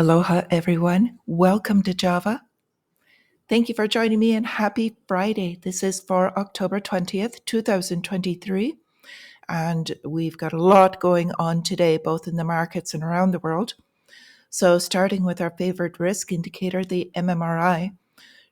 Aloha, everyone. Welcome to Java. Thank you for joining me and happy Friday. This is for October 20th, 2023. And we've got a lot going on today, both in the markets and around the world. So, starting with our favorite risk indicator, the MMRI,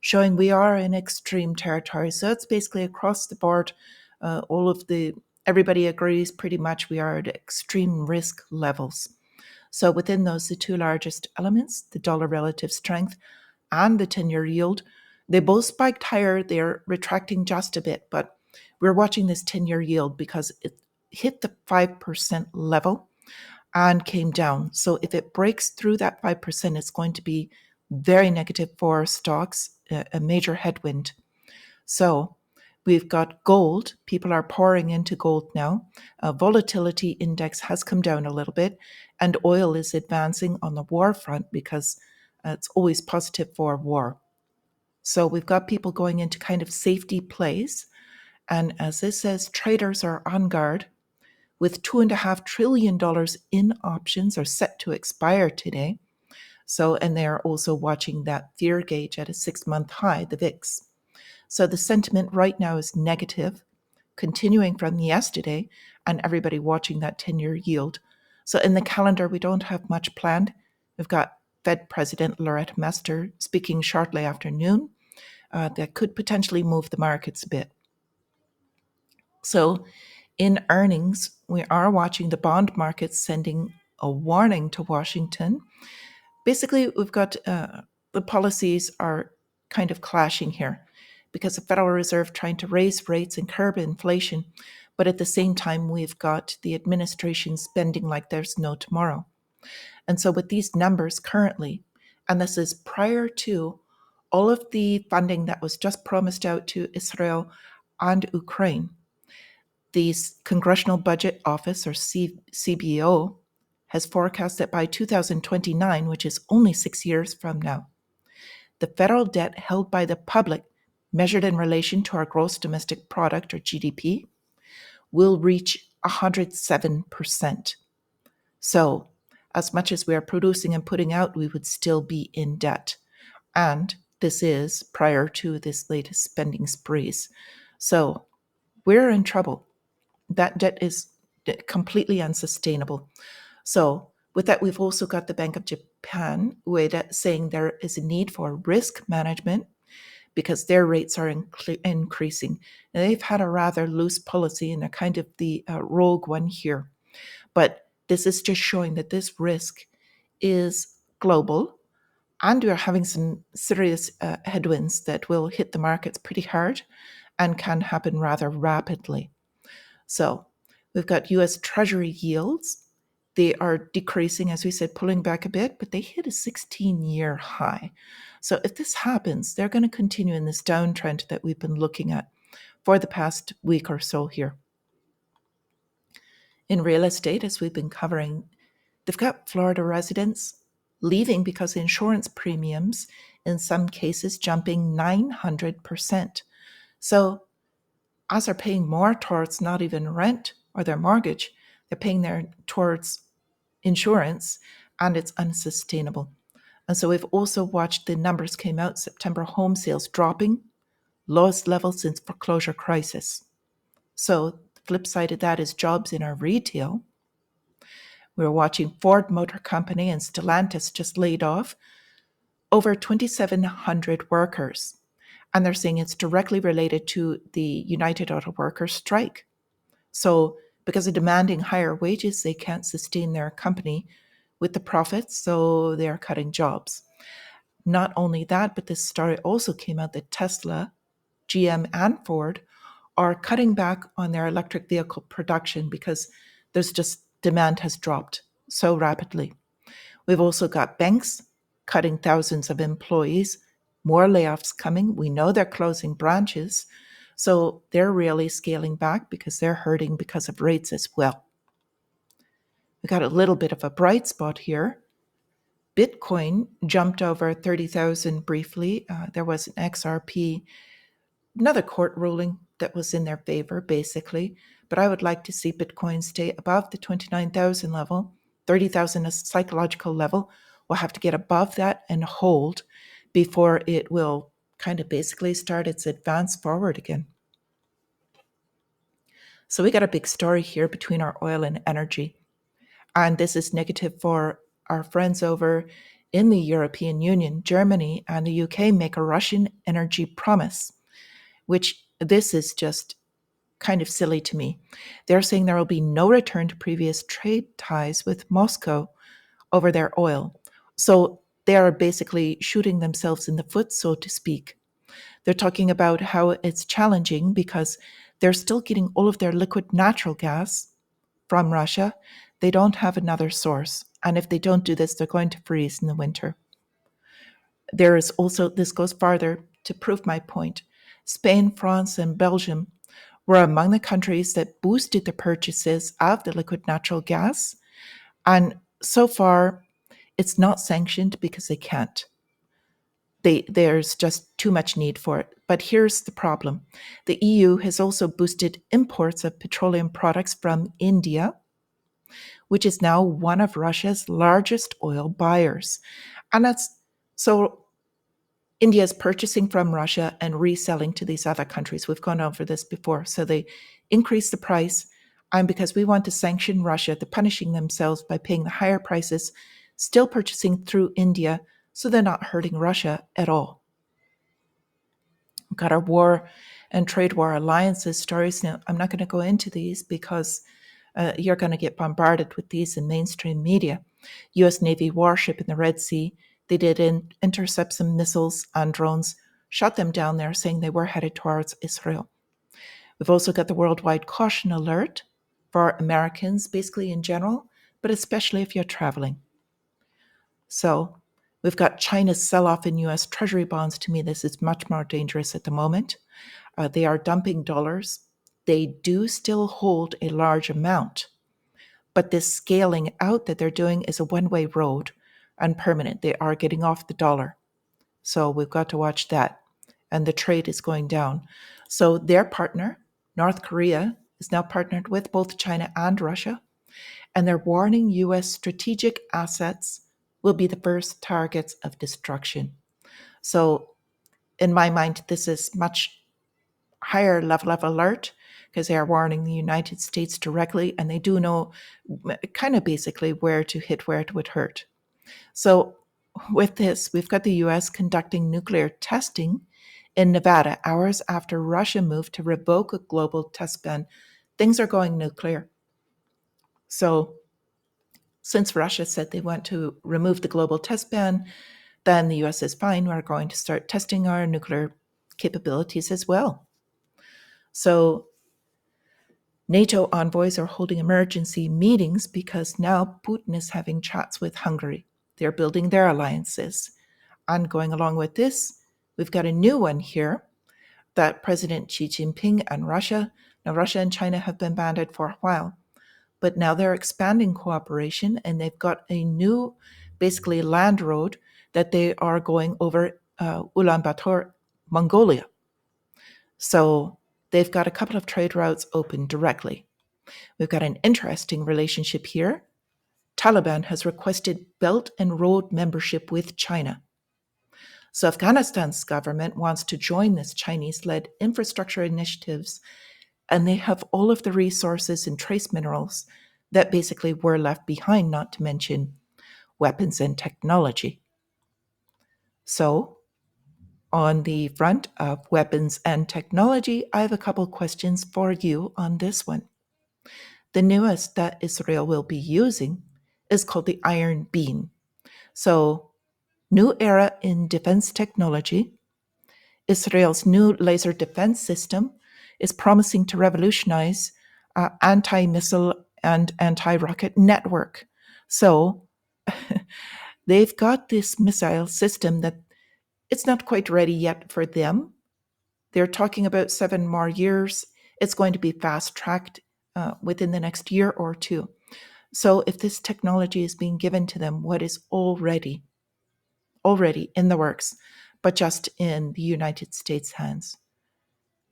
showing we are in extreme territory. So, it's basically across the board. Everybody agrees pretty much we are at extreme risk levels. So within those, the two largest elements, the dollar relative strength and the 10-year yield, they both spiked higher. They're retracting just a bit, but we're watching this 10-year yield because it hit the 5% level and came down. So if it breaks through that 5%, it's going to be very negative for stocks, a major headwind. So we've got gold. People are pouring into gold now. Volatility index has come down a little bit, and oil is advancing on the war front because it's always positive for war. So we've got people going into kind of safety plays. And as this says, traders are on guard with $2.5 trillion in options are set to expire today. So, and they're also watching that fear gauge at a 6-month high, the VIX. So the sentiment right now is negative, continuing from yesterday, and everybody watching that 10-year yield. So in the calendar, we don't have much planned. We've got Fed President Loretta Mester speaking shortly after noon. That could potentially move the markets a bit. So in earnings, we are watching the bond market sending a warning to Washington. Basically, we've got the policies are kind of clashing here because the Federal Reserve trying to raise rates and curb inflation, but at the same time, we've got the administration spending like there's no tomorrow. And so with these numbers currently, and this is prior to all of the funding that was just promised out to Israel and Ukraine, the Congressional Budget Office, or CBO, has forecast that by 2029, which is only 6 years from now, the federal debt held by the public, measured in relation to our gross domestic product, or GDP, will reach 107%. So, as much as we are producing and putting out, we would still be in debt. And this is prior to this latest spending sprees. So, we're in trouble. That debt is completely unsustainable. So, with that, we've also got the Bank of Japan saying there is a need for risk management because their rates are increasing. And they've had a rather loose policy and they're kind of the rogue one here. But this is just showing that this risk is global and we're having some serious headwinds that will hit the markets pretty hard and can happen rather rapidly. So we've got US Treasury yields. They are decreasing, as we said, pulling back a bit, but they hit a 16-year high. So if this happens, they're going to continue in this downtrend that we've been looking at for the past week or so here. In real estate, as we've been covering, they've got Florida residents leaving because insurance premiums, in some cases, jumping 900%. So as they're paying more towards not even rent or their mortgage, they're paying towards insurance, and it's unsustainable. And so we've also watched the numbers came out, September home sales dropping, lowest level since foreclosure crisis. So the flip side of that is jobs in our retail. We're watching Ford Motor Company and Stellantis just laid off over 2,700 workers. And they're saying it's directly related to the United Auto Workers strike. So because of demanding higher wages, they can't sustain their company with the profits, so they're cutting jobs. Not only that, but this story also came out that Tesla, GM, and Ford are cutting back on their electric vehicle production because there's just demand has dropped so rapidly. We've also got banks cutting thousands of employees, more layoffs coming. We know they're closing branches. So they're really scaling back because they're hurting because of rates as well. We got a little bit of a bright spot here. Bitcoin jumped over 30,000 briefly. There was an XRP, another court ruling that was in their favor, basically. But I would like to see Bitcoin stay above the 29,000 level, 30,000 a psychological level. will have to get above that and hold before it will kind of basically start its advance forward again. So we got a big story here between our oil and energy. And this is negative for our friends over in the European Union. Germany and the UK make a Russian energy promise, which this is just kind of silly to me. They're saying there will be no return to previous trade ties with Moscow over their oil. So they are basically shooting themselves in the foot, so to speak. They're talking about how it's challenging because they're still getting all of their liquid natural gas from Russia. They don't have another source. And if they don't do this, they're going to freeze in the winter. There is also, this goes farther to prove my point. Spain, France, and Belgium were among the countries that boosted the purchases of the liquid natural gas. And so far, it's not sanctioned because they can't. There's just too much need for it. But here's the problem. The EU has also boosted imports of petroleum products from India, which is now one of Russia's largest oil buyers. And that's so India is purchasing from Russia and reselling to these other countries. We've gone over this before. So they increase the price. And because we want to sanction Russia, they're punishing themselves by paying the higher prices, still purchasing through India, so they're not hurting Russia at all. We've got our war and trade war alliances stories. Now, I'm not going to go into these because you're going to get bombarded with these in mainstream media. U.S. Navy warship in the Red Sea, they did intercept some missiles and drones, shot them down there, saying they were headed towards Israel. We've also got the worldwide caution alert for Americans, basically in general, but especially if you're traveling. So we've got China's sell-off in U.S. Treasury bonds. To me, this is much more dangerous at the moment. They are dumping dollars. They do still hold a large amount, but this scaling out that they're doing is a one-way road and permanent. They are getting off the dollar. So we've got to watch that. And the trade is going down. So their partner, North Korea, is now partnered with both China and Russia. And they're warning U.S. strategic assets will be the first targets of destruction. So in my mind, this is much higher level of alert because they are warning the United States directly, and they do know kind of basically where to hit, where it would hurt. So with this, we've got the U.S. conducting nuclear testing in Nevada hours after Russia moved to revoke a global test ban. Things are going nuclear. So since Russia said they want to remove the global test ban, then the US is fine. We're going to start testing our nuclear capabilities as well. So NATO envoys are holding emergency meetings because now Putin is having chats with Hungary. They're building their alliances. And going along with this, we've got a new one here that President Xi Jinping and Russia, now Russia and China have been banded for a while, but now they're expanding cooperation and they've got a new, basically, land road that they are going over Ulaanbaatar, Mongolia. So they've got a couple of trade routes open directly. We've got an interesting relationship here. Taliban has requested Belt and Road membership with China. So Afghanistan's government wants to join this Chinese-led infrastructure initiatives, and they have all of the resources and trace minerals that basically were left behind, not to mention weapons and technology. So, on the front of weapons and technology, I have a couple questions for you on this one. The newest that Israel will be using is called the Iron Beam. So, new era in defense technology. Israel's new laser defense system is promising to revolutionize anti-missile and anti-rocket network. So they've got this missile system that it's not quite ready yet for them. They're talking about 7 more years. It's going to be fast-tracked within the next year or two. So if this technology is being given to them, what is already in the works, but just in the United States' hands?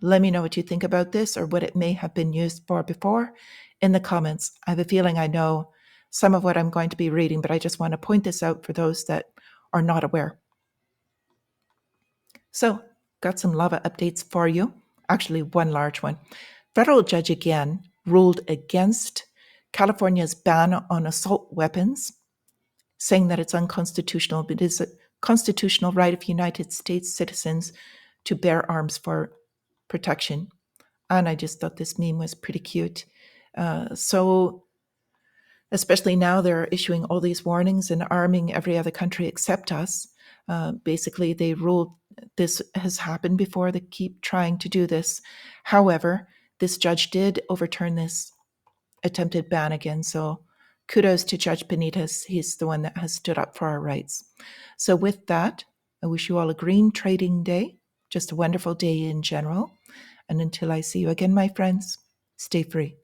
Let me know what you think about this or what it may have been used for before in the comments. I have a feeling I know some of what I'm going to be reading, but I just want to point this out for those that are not aware. So, got some lava updates for you. Actually, one large one. Federal judge again ruled against California's ban on assault weapons, saying that it's unconstitutional, but it is a constitutional right of United States citizens to bear arms for protection. And I just thought this meme was pretty cute. So, especially now, they're issuing all these warnings and arming every other country except us. Basically, they ruled this has happened before. They keep trying to do this. However, this judge did overturn this attempted ban again. So kudos to Judge Benitez. He's the one that has stood up for our rights. So with that, I wish you all a green trading day, just a wonderful day in general. And until I see you again, my friends, stay free.